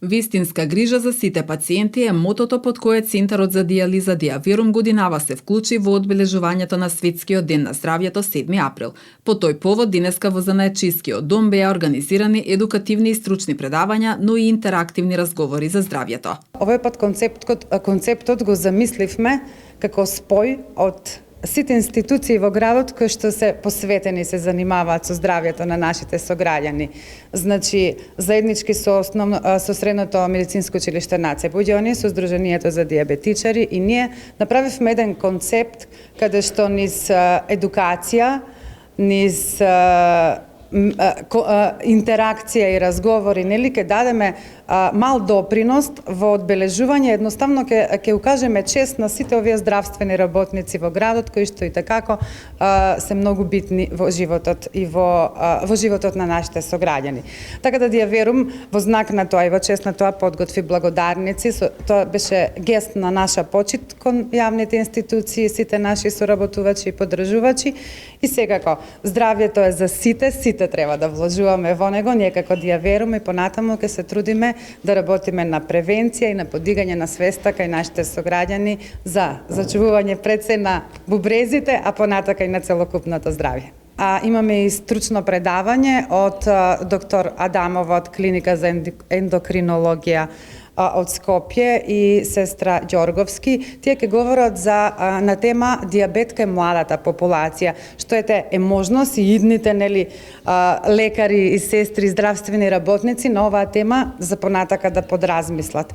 Вистинска грижа за сите пациенти е мотото под кое Центарот за дијализа Диаверум годинава се вклучи во одбележувањето на Светскиот ден на здравјето 7 април. По тој повод денеска во Занаечискиот дом беа организирани едукативни и стручни предавања, но и интерактивни разговори за здравјето. Овој пат концептот го замисливме како спој од сите институции во градот кои што се посветени се занимаваат со здравјето на нашите сограѓани. Значи, заеднички со Средното медицинско училиште Наце Буѓони, со Сдруженијето за дијабетичари и ние направивме еден концепт каде што низ едукација, низ интеракција и разговори, нели, ке дадеме мал допринос во одбележување, едноставно ќе укажеме чест на сите овие здравствени работници во градот кои што и такако се многу битни во животот и во животот на нашите сограѓани. Така да Диаверум во знак на тоа и во чест на тоа подготви благодарници, тоа беше гест на наша почит кон јавните институции, сите наши соработувачи и поддржувачи и секако здравјето е за сите, сите треба да вложуваме во него, ние како Диаверум и понатаму ќе се трудиме да работиме на превенција и на подигање на свеста кај нашите сограѓани за зачувување пред се на бубрезите, а понатака и на целокупното здравје. Имаме и стручно предавање од доктор Адамова од клиника за ендокринологија од Скопје и сестра Ѓорговски. Тие ќе говорат на тема дијабет кај младата популација, што е можност и идните лекари и сестри, здравствени работници на оваа тема за понатака да подразмислат.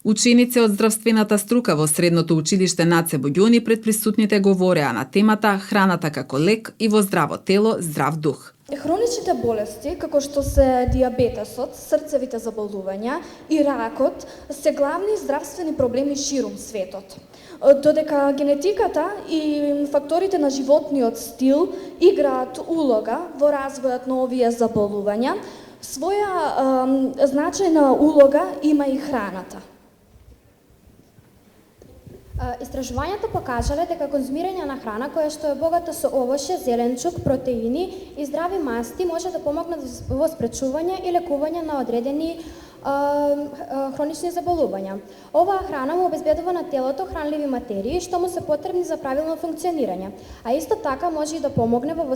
Ученици од здравствената струка во Средното училиште Наце Буѓони пред присутните говореа на темата храната како лек и во здраво тело, здрав дух. Хроничните болести, како што се дијабетесот, срцевите заболувања и ракот, се главни здравствени проблеми ширум светот. Додека генетиката и факторите на животниот стил играат улога во развојот на овие заболувања, своја значајна улога има и храната. Истражувањата покажале дека конзумирање на храна која што е богата со овоше, зеленчук, протеини и здрави масти може да помогнат во спречување и лекување на одредени хронични заболувања. Оваа храна му обезбедува на телото хранливи материи што му се потребни за правилно функционирање, а исто така може и да помогне во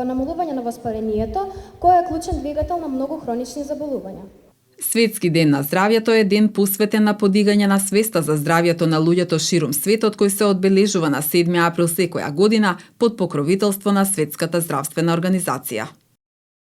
намалување на воспалението, кој е клучен двигател на многу хронични заболувања. Светски ден на здравјето е ден посветен на подигање на свеста за здравјето на луѓето ширум светот кој се одбележува на 7 април секоја година под покровителство на Светската здравствена организација.